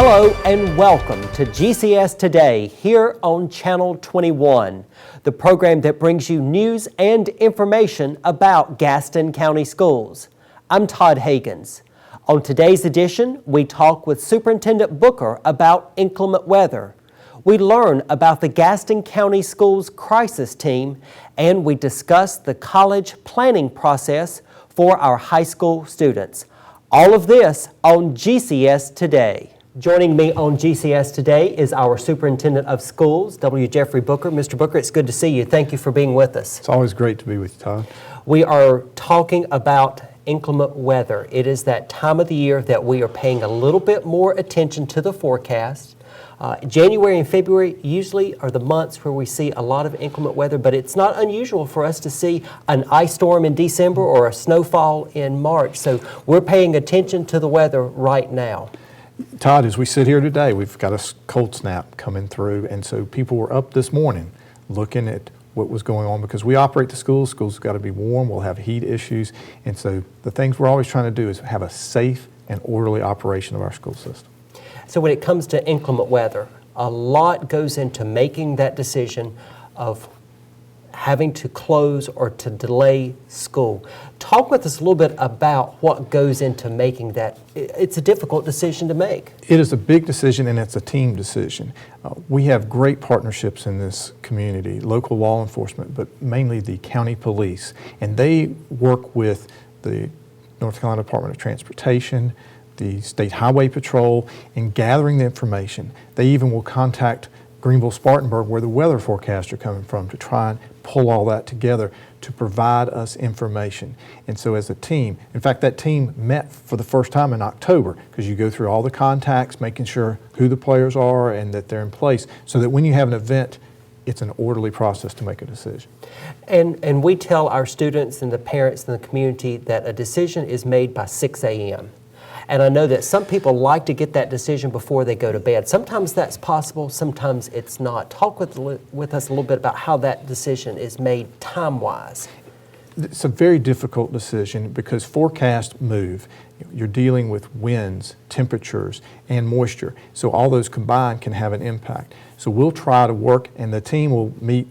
Hello and welcome to GCS Today here on Channel 21, the program that brings you news and information about Gaston County Schools. I'm Todd Hagans. On today's edition, we talk with Superintendent Booker about inclement weather. We learn about the Gaston County Schools crisis team, and we discuss the college planning process for our high school students. All of this on GCS Today. Joining me on GCS Today is our Superintendent of Schools, W. Jeffrey Booker. Mr. Booker, it's good to see you. Thank you for being with us. It's always great to be with you, Todd. We are talking about inclement weather. It is that time of the year that we are paying a little bit more attention to the forecast. January and February usually are the months where we see a lot of inclement weather, but it's not unusual for us to see an ice storm in December or a snowfall in March. So we're paying attention to the weather right now. Todd, as we sit here today, we've got a cold snap coming through, and so people were up this morning looking at what was going on because we operate the schools. Schools got to be warm. We'll have heat issues, and so the things we're always trying to do is have a safe and orderly operation of our school system. So when it comes to inclement weather, a lot goes into making that decision of having to close or to delay school. Talk with us a little bit about what goes into making that. It's a difficult decision to make. It is a big decision, and it's a team decision. We have great partnerships in this community, local law enforcement, but mainly the county police, and they work with the North Carolina Department of Transportation, the State Highway Patrol, in gathering the information. They even will contact Greenville-Spartanburg, where the weather forecasts are coming from, to try and pull all that together to provide us information. And so as a team, in fact, that team met for the first time in October because you go through all the contacts, making sure who the players are and that they're in place so that when you have an event, it's an orderly process to make a decision. And we tell our students and the parents in the community that a decision is made by 6 a.m. And I know that some people like to get that decision before they go to bed. Sometimes that's possible, sometimes it's not. Talk with us a little bit about how that decision is made time-wise. It's a very difficult decision because forecasts move. You're dealing with winds, temperatures, and moisture. So all those combined can have an impact. So we'll try to work, and the team will meet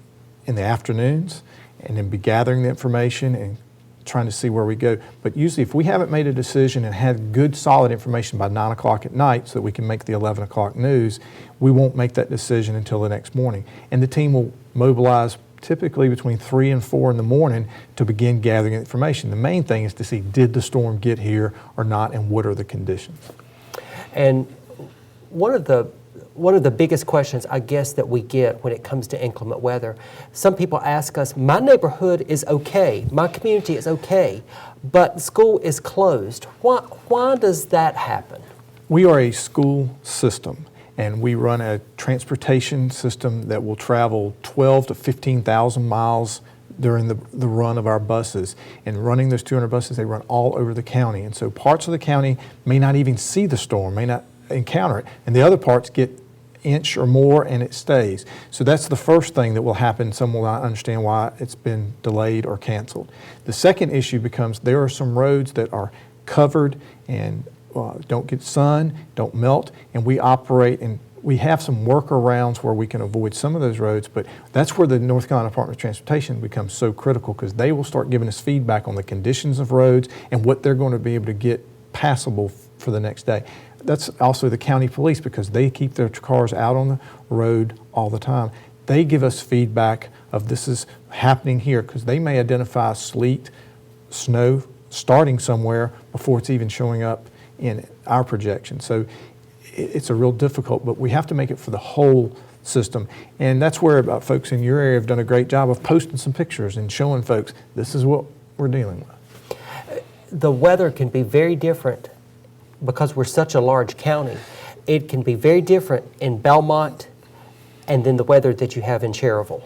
in the afternoons and then be gathering the information and trying to see where we go. But usually if we haven't made a decision and had good solid information by 9 o'clock at night so that we can make the 11 o'clock news, we won't make that decision until the next morning. And the team will mobilize typically between 3 and 4 in the morning to begin gathering information. The main thing is to see, did the storm get here or not, and what are the conditions? And one of the biggest questions, I guess, that we get when it comes to inclement weather, some people ask us, my neighborhood is okay, my community is okay, but school is closed. Why does that happen? We are a school system, and we run a transportation system that will travel 12 to 15,000 miles during the run of our buses. And running those 200 buses, they run all over the county. And so parts of the county may not even see the storm, may not encounter it, and the other parts get inch or more and it stays. So that's the first thing that will happen. Some will not understand why it's been delayed or canceled. The second issue becomes there are some roads that are covered and don't get sun, don't melt, and we operate and we have some workarounds where we can avoid some of those roads, but that's where the North Carolina Department of Transportation becomes so critical because they will start giving us feedback on the conditions of roads and what they're going to be able to get passable for the next day. That's also the county police because they keep their cars out on the road all the time. They give us feedback of this is happening here because they may identify sleet, snow starting somewhere before it's even showing up in our projection. So it's a real difficult, but we have to make it for the whole system. And that's where folks in your area have done a great job of posting some pictures and showing folks this is what we're dealing with. The weather can be very different because we're such a large county. It can be very different in Belmont and then the weather that you have in Cherryville.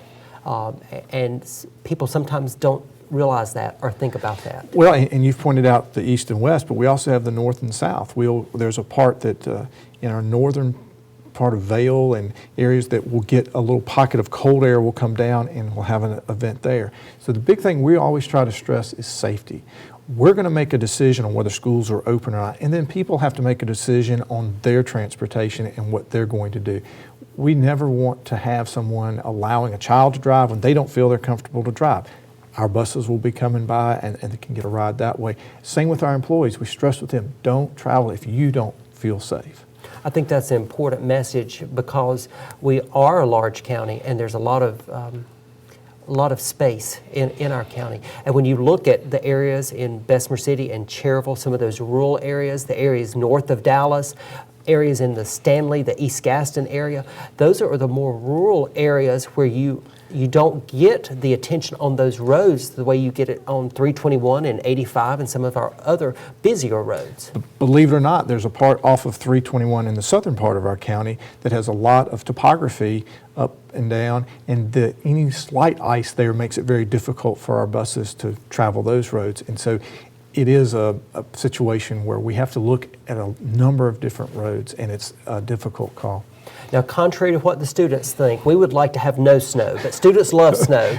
And people sometimes don't realize that or think about that. Well, and you've pointed out the east and west, but we also have the north and south. There's a part that in our northern part of Vail and areas that will get a little pocket of cold air will come down and we'll have an event there. So the big thing we always try to stress is safety. We're going to make a decision on whether schools are open or not, and then people have to make a decision on their transportation and what they're going to do. We never want to have someone allowing a child to drive when they don't feel they're comfortable to drive. Our buses will be coming by and they can get a ride that way. Same with our employees. We stress with them, don't travel if you don't feel safe. I think that's an important message because we are a large county and there's a lot of space in our county. And when you look at the areas in Bessemer City and Cherryville, some of those rural areas, the areas north of Dallas, areas in the Stanley, the East Gaston area, those are the more rural areas where you don't get the attention on those roads the way you get it on 321 and 85 and some of our other busier roads. Believe it or not, there's a part off of 321 in the southern part of our county that has a lot of topography up and down, and any slight ice there makes it very difficult for our buses to travel those roads. And so it is a situation where we have to look at a number of different roads, and it's a difficult call. Now, contrary to what the students think, we would like to have no snow, but students love snow.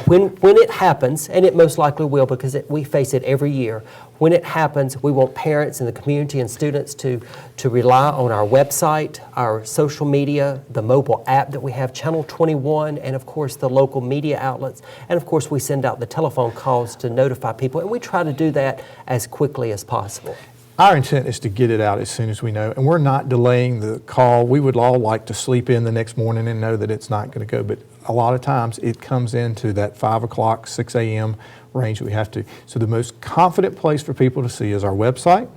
When it happens, and it most likely will because we face it every year, when it happens, we want parents and the community and students to rely on our website, our social media, the mobile app that we have, Channel 21, and of course the local media outlets. And of course we send out the telephone calls to notify people, and we try to do that as quickly as possible. Our intent is to get it out as soon as we know, and we're not delaying the call. We would all like to sleep in the next morning and know that it's not going to go, but a lot of times it comes into that 5 o'clock, 6 a.m. range we have to. So the most confident place for people to see is our website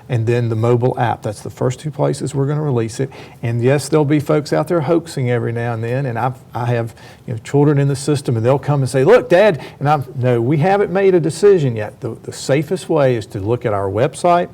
and then the mobile app. That's the first two places we're going to release it. And yes, there'll be folks out there hoaxing every now and then, and I have children in the system, and they'll come and say, look, Dad, and no, we haven't made a decision yet. The safest way is to look at our website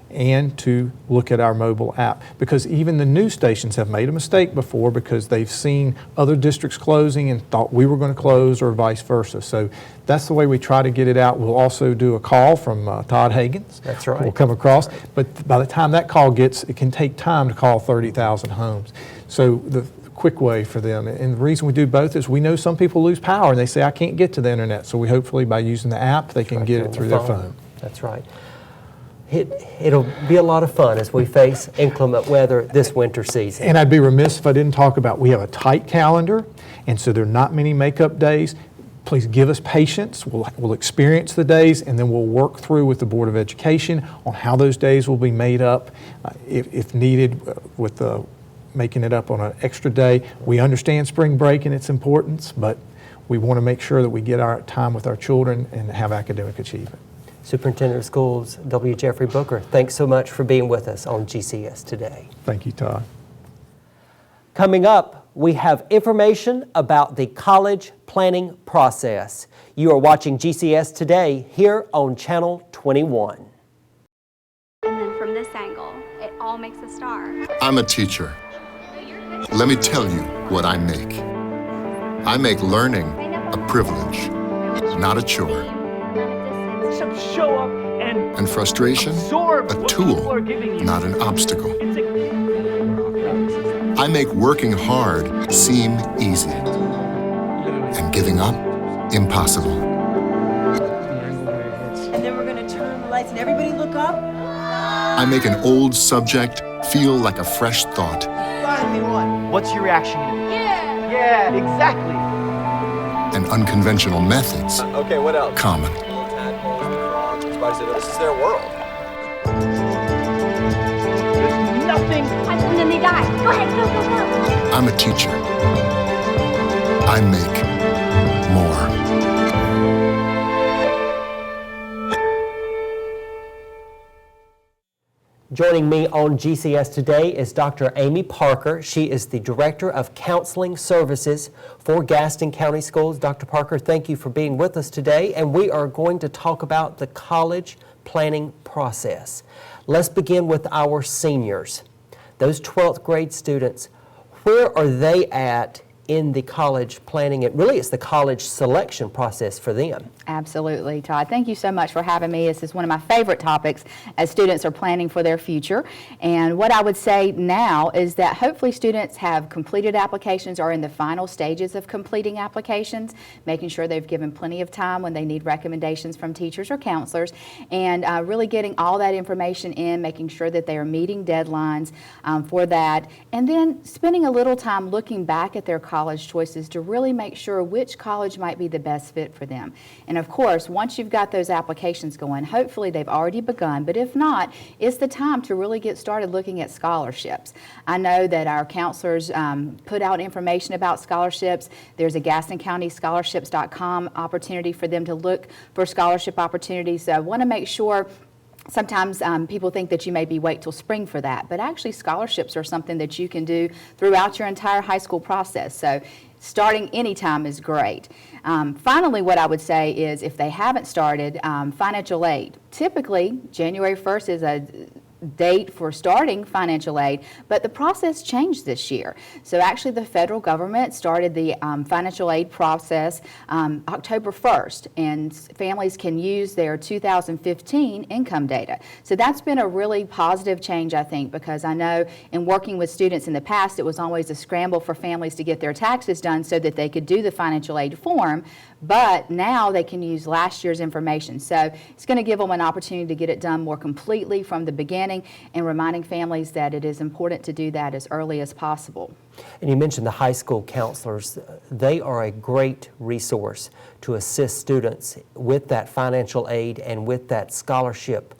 and to look at our mobile app, because even the news stations have made a mistake before because they've seen other districts closing and thought we were going to close or vice versa. So that's the way we try to get it out. We'll also do a call from Todd Hagens. That's right. We'll come across, but by the time that call gets, it can take time to call 30,000 homes. So the quick way for them, and the reason we do both is we know some people lose power and they say, I can't get to the internet. So we hopefully by using the app, they can get it through their phone. That's right. It'll be a lot of fun as we face inclement weather this winter season. And I'd be remiss if I didn't talk about, we have a tight calendar, and so there are not many makeup days. Please give us patience. We'll experience the days, and then we'll work through with the Board of Education on how those days will be made up if needed with making it up on an extra day. We understand spring break and its importance, but we want to make sure that we get our time with our children and have academic achievement. Superintendent of Schools, W. Jeffrey Booker, thanks so much for being with us on GCS Today. Thank you, Todd. Coming up, we have information about the college planning process. You are watching GCS Today here on Channel 21. And then from this angle, it all makes a star. I'm a teacher. Let me tell you what I make. I make learning a privilege, not a chore. Show up And frustration, a tool, not an obstacle. I make working hard seem easy and giving up impossible. And then we're going to turn the lights and everybody look up. I make an old subject feel like a fresh thought. Finally won. What's your reaction? Yeah! Yeah, exactly. And unconventional methods Okay, what else? common. Little tadpoles, the frogs, this is their world. There's nothing. And then they die. Go ahead, go, go, go. I'm a teacher. I make more. Joining me on GCS Today is Dr. Amy Parker. She is the Director of Counseling Services for Gaston County Schools. Dr. Parker, thank you for being with us today, and we are going to talk about the college planning process. Let's begin with our seniors. Those 12th grade students, where are they at in the college planning. It's the college selection process for them. Absolutely, Todd. Thank you so much for having me. This is one of my favorite topics as students are planning for their future. And what I would say now is that hopefully students have completed applications or in the final stages of completing applications, making sure they've given plenty of time when they need recommendations from teachers or counselors, and really getting all that information in, making sure that they are meeting deadlines for that, and then spending a little time looking back at their college choices to really make sure which college might be the best fit for them. And of course, once you've got those applications going, hopefully they've already begun, but if not, it's the time to really get started looking at scholarships. I know that our counselors put out information about scholarships. There's a Gaston County Scholarships.com opportunity for them to look for scholarship opportunities. So I want to make sure. Sometimes people think that you maybe wait till spring for that, but actually scholarships are something that you can do throughout your entire high school process. So starting anytime is great. Finally, what I would say is if they haven't started, financial aid. Typically, January 1st is a date for starting financial aid, but the process changed this year. So actually the federal government started the financial aid process October 1st, and families can use their 2015 income data. So that's been a really positive change, I think, because I know in working with students in the past, it was always a scramble for families to get their taxes done so that they could do the financial aid form, but now they can use last year's information. So it's going to give them an opportunity to get it done more completely from the beginning, and reminding families that it is important to do that as early as possible. And you mentioned the high school counselors. They are a great resource to assist students with that financial aid and with that scholarship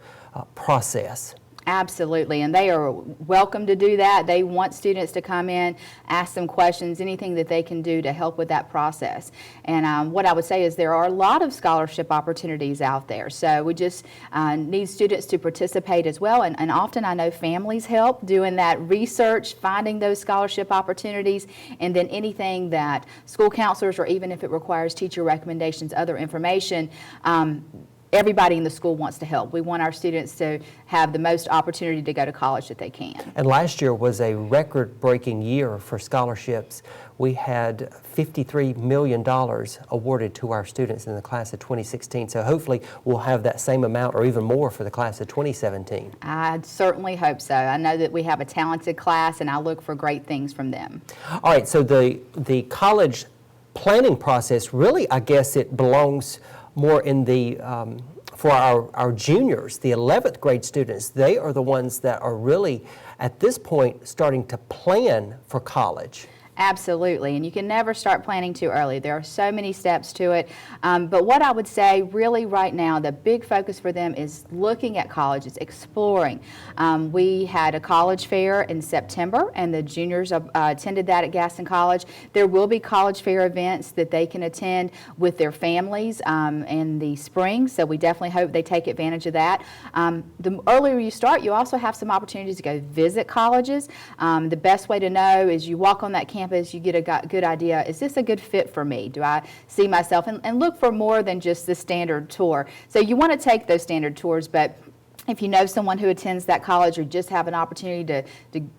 process. Absolutely, and they are welcome to do that. They want students to come in, ask them questions, anything that they can do to help with that process. And what I would say is there are a lot of scholarship opportunities out there, so we just need students to participate as well. And often I know families help doing that research, finding those scholarship opportunities, and then anything that school counselors, or even if it requires teacher recommendations, other information, everybody in the school wants to help. We want our students to have the most opportunity to go to college that they can. And last year was a record-breaking year for scholarships. We had $53 million awarded to our students in the class of 2016. So hopefully we'll have that same amount or even more for the class of 2017. I certainly hope so. I know that we have a talented class, and I look for great things from them. All right, so the college planning process, really, I guess it belongs more in the, for our juniors, the 11th grade students. They are the ones that are really, at this point, starting to plan for college. Absolutely, and you can never start planning too early. There are so many steps to it, but what I would say really right now, the big focus for them is looking at colleges, exploring. We had a college fair in September, and the juniors attended that at Gaston College. There will be college fair events that they can attend with their families in the spring, so we definitely hope they take advantage of that. The earlier you start, you also have some opportunities to go visit colleges. The best way to know is you walk on that campus, you get a good idea, is this a good fit for me? Do I see myself? And look for more than just the standard tour. So you want to take those standard tours, but if you know someone who attends that college, or just have an opportunity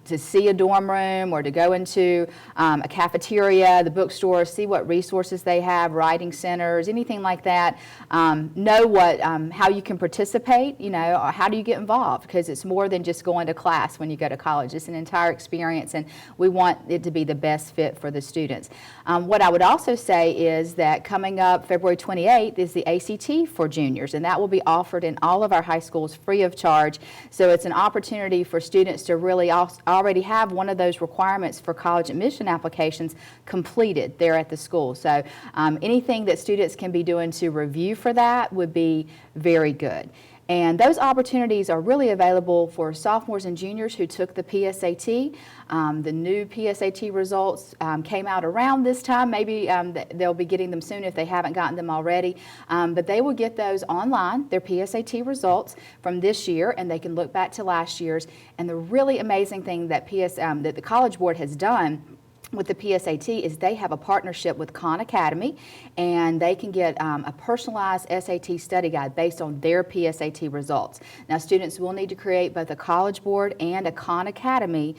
to see a dorm room, or to go into a cafeteria, the bookstore, see what resources they have, writing centers, anything like that, know what how you can participate, or how do you get involved, because it's more than just going to class when you go to college. It's an entire experience, and we want it to be the best fit for the students. What I would also say is that coming up February 28th is the ACT for juniors, and that will be offered in all of our high schools free of charge. So it's an opportunity for students to really already have one of those requirements for college admission applications completed there at the school. So anything that students can be doing to review for that would be very good. And those opportunities are really available for sophomores and juniors who took the PSAT. The new PSAT results came out around this time. Maybe they'll be getting them soon if they haven't gotten them already. But they will get those online, their PSAT results from this year, and they can look back to last year's. And the really amazing thing that that the College Board has done with the PSAT is they have a partnership with Khan Academy, and they can get a personalized SAT study guide based on their PSAT results. Now, students will need to create both a College Board and a Khan Academy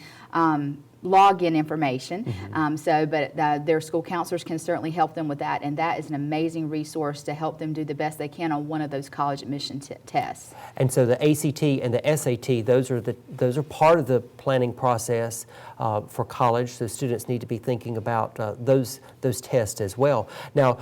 login information. But their school counselors can certainly help them with that, and that is an amazing resource to help them do the best they can on one of those college admission tests. And so the ACT and the SAT, those are part of the planning process for college. So students need to be thinking about those tests as well. Now,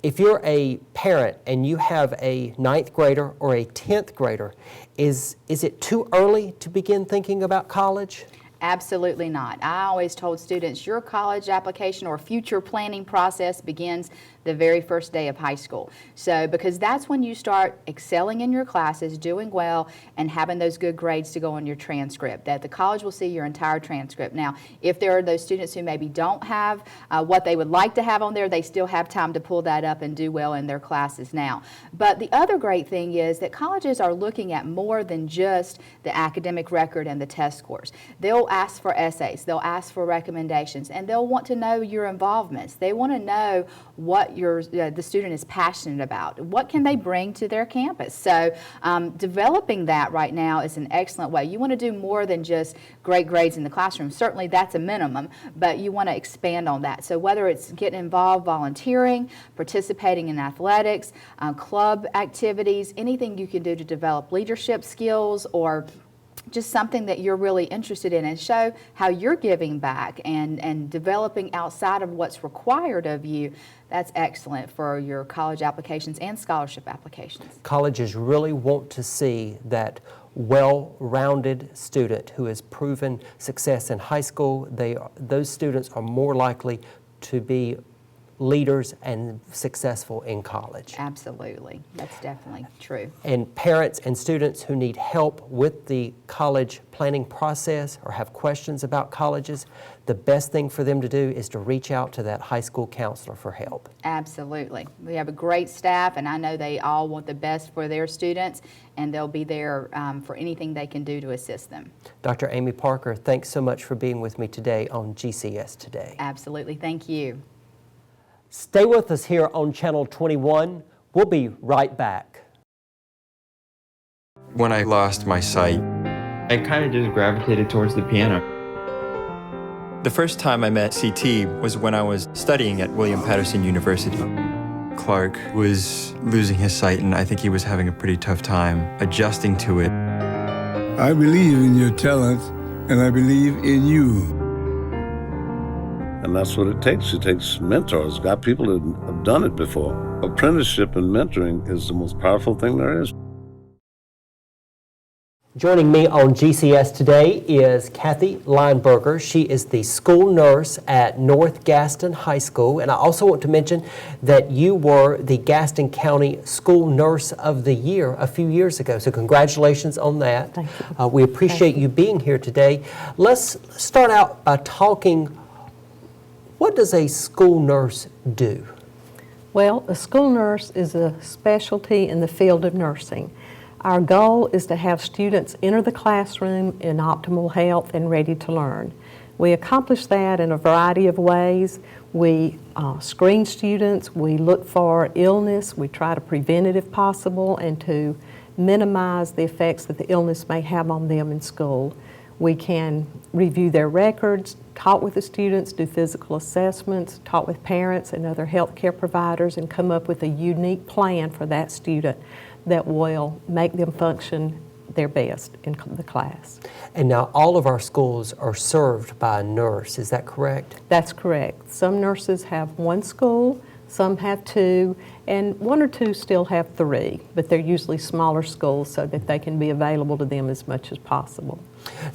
if you're a parent and you have a 9th grader or a 10th grader, is it too early to begin thinking about college? Absolutely not. I always told students your college application or future planning process begins the very first day of high school. So, because that's when you start excelling in your classes, doing well, and having those good grades to go on your transcript, that the college will see your entire transcript. Now, if there are those students who maybe don't have what they would like to have on there, they still have time to pull that up and do well in their classes now. But the other great thing is that colleges are looking at more than just the academic record and the test scores. They'll ask for essays, they'll ask for recommendations, and they'll want to know your involvements. They want to know what the student is passionate about. What can they bring to their campus? So developing that right now is an excellent way. You want to do more than just great grades in the classroom. Certainly that's a minimum, but you want to expand on that. So whether it's getting involved volunteering, participating in athletics, club activities, anything you can do to develop leadership skills or just something that you're really interested in, and show how you're giving back and developing outside of what's required of you, that's excellent for your college applications and scholarship applications. Colleges really want to see that well-rounded student who has proven success in high school. Those students are more likely to be leaders and successful in college. Absolutely. That's definitely true. And parents and students who need help with the college planning process or have questions about colleges, the best thing for them to do is to reach out to that high school counselor for help. Absolutely. We have a great staff, and I know they all want the best for their students, and they'll be there for anything they can do to assist them. Dr. Amy Parker, thanks so much for being with me today on GCS Today. Absolutely. Thank you. Stay with us here on Channel 21. We'll be right back. When I lost my sight, I kind of just gravitated towards the piano. the first time I met CT was when I was studying at William Patterson University. Clark was losing his sight, and I think he was having a pretty tough time adjusting to it. I believe in your talent, and I believe in you. And that's what it takes. It takes mentors. Got people that have done it before. Apprenticeship and mentoring is the most powerful thing there is. Joining me on GCS today is Kathy Lineberger. She is the school nurse at North Gaston High School. And I also want to mention that you were the Gaston County School Nurse of the Year a few years ago. So congratulations on that. Thank you. We appreciate you being here today. Let's start out by talking, what does a school nurse do? Well, a school nurse is a specialty in the field of nursing. Our goal is to have students enter the classroom in optimal health and ready to learn. We accomplish that in a variety of ways. We screen students, we look for illness, we try to prevent it if possible and to minimize the effects that the illness may have on them in school. We can review their records, talk with the students, do physical assessments, talk with parents and other healthcare providers, and come up with a unique plan for that student that will make them function their best in the class. And now all of our schools are served by a nurse, is that correct? That's correct. Some nurses have one school, some have two, and one or two still have three, but they're usually smaller schools so that they can be available to them as much as possible.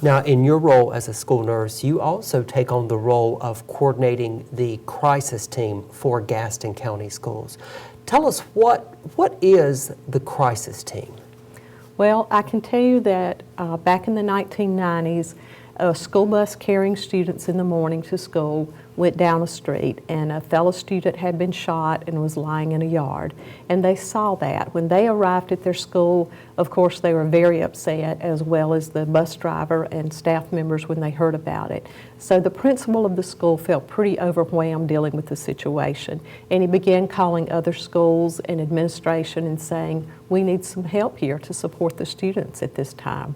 Now, in your role as a school nurse, you also take on the role of coordinating the crisis team for Gaston County Schools. Tell us, what is the crisis team? Well, I can tell you that back in the 1990s, a school bus carrying students in the morning to school went down a street, and a fellow student had been shot and was lying in a yard. And they saw that. When they arrived at their school, of course, they were very upset, as well as the bus driver and staff members when they heard about it. So the principal of the school felt pretty overwhelmed dealing with the situation, and he began calling other schools and administration and saying, we need some help here to support the students at this time.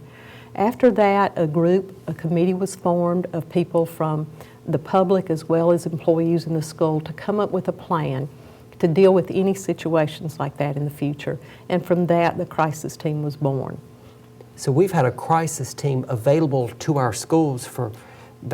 After that, a committee was formed of people from the public as well as employees in the school to come up with a plan to deal with any situations like that in the future. And from that, the crisis team was born. So we've had a crisis team available to our schools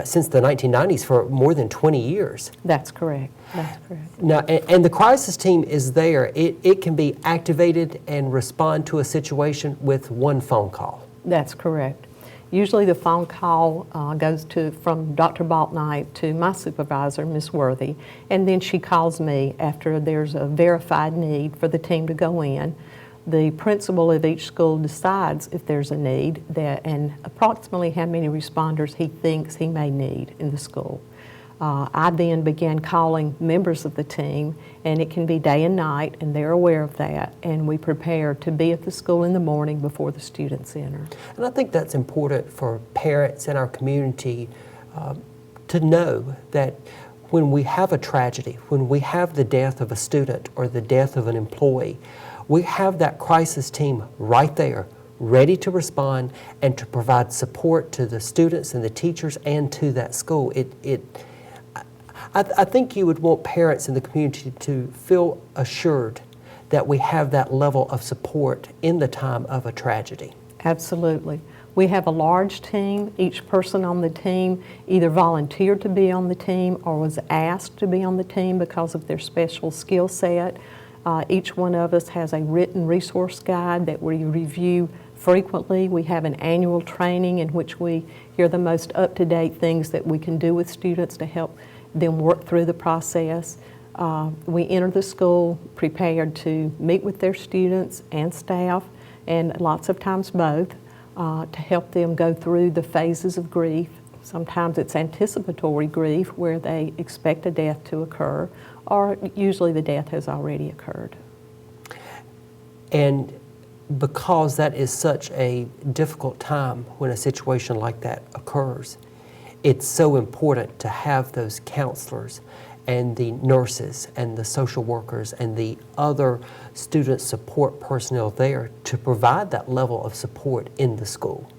since the 1990s for more than 20 years. That's correct. That's correct. Now, and the crisis team is there. It can be activated and respond to a situation with one phone call. That's correct. Usually the phone call goes from Dr. Baltnight to my supervisor, Ms. Worthy, and then she calls me after there's a verified need for the team to go in. The principal of each school decides if there's a need and approximately how many responders he thinks he may need in the school. I then began calling members of the team, and it can be day and night, and they're aware of that, and we prepare to be at the school in the morning before the students enter. And I think that's important for parents in our community to know that when we have a tragedy, when we have the death of a student or the death of an employee, we have that crisis team right there, ready to respond and to provide support to the students and the teachers and to that school. I think you would want parents in the community to feel assured that we have that level of support in the time of a tragedy. Absolutely. We have a large team. Each person on the team either volunteered to be on the team or was asked to be on the team because of their special skill set. Each one of us has a written resource guide that we review frequently. We have an annual training in which we hear the most up-to-date things that we can do with students to help them work through the process. We enter the school prepared to meet with their students and staff, and lots of times both, to help them go through the phases of grief. Sometimes it's anticipatory grief where they expect a death to occur, or usually the death has already occurred. And because that is such a difficult time when a situation like that occurs, it's so important to have those counselors and the nurses and the social workers and the other student support personnel there to provide that level of support in the school.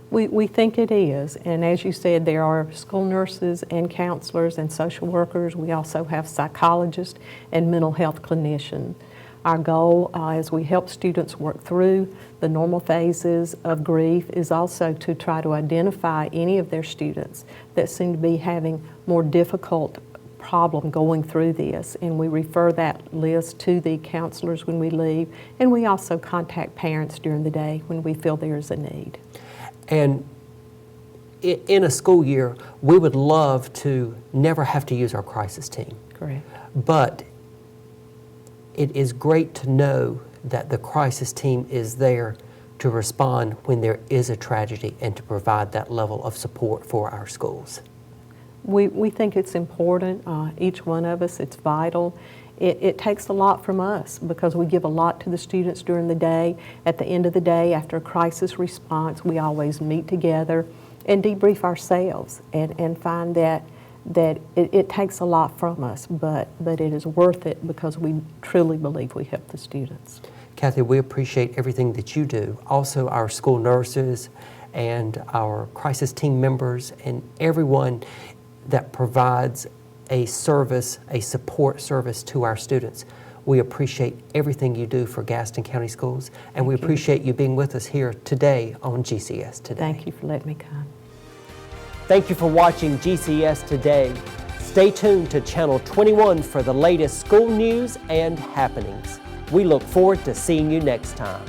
We think it is, and as you said, there are school nurses and counselors and social workers. We also have psychologists and mental health clinicians. Our goal as we help students work through the normal phases of grief is also to try to identify any of their students that seem to be having more difficult problem going through this, and we refer that list to the counselors when we leave, and we also contact parents during the day when we feel there is a need. And in a school year, we would love to never have to use our crisis team. Correct. But it is great to know that the crisis team is there to respond when there is a tragedy and to provide that level of support for our schools. We think it's important, each one of us, it's vital. It takes a lot from us because we give a lot to the students during the day. At the end of the day, after a crisis response, we always meet together and debrief ourselves and find that it takes a lot from us, but it is worth it because we truly believe we help the students. Kathy, we appreciate everything that you do. Also our school nurses and our crisis team members and everyone that provides a service, a support service to our students. We appreciate everything you do for Gaston County Schools, and we appreciate you being with us here today on GCS Today. Thank you for letting me come. Thank you for watching GCS Today. Stay tuned to Channel 21 for the latest school news and happenings. We look forward to seeing you next time.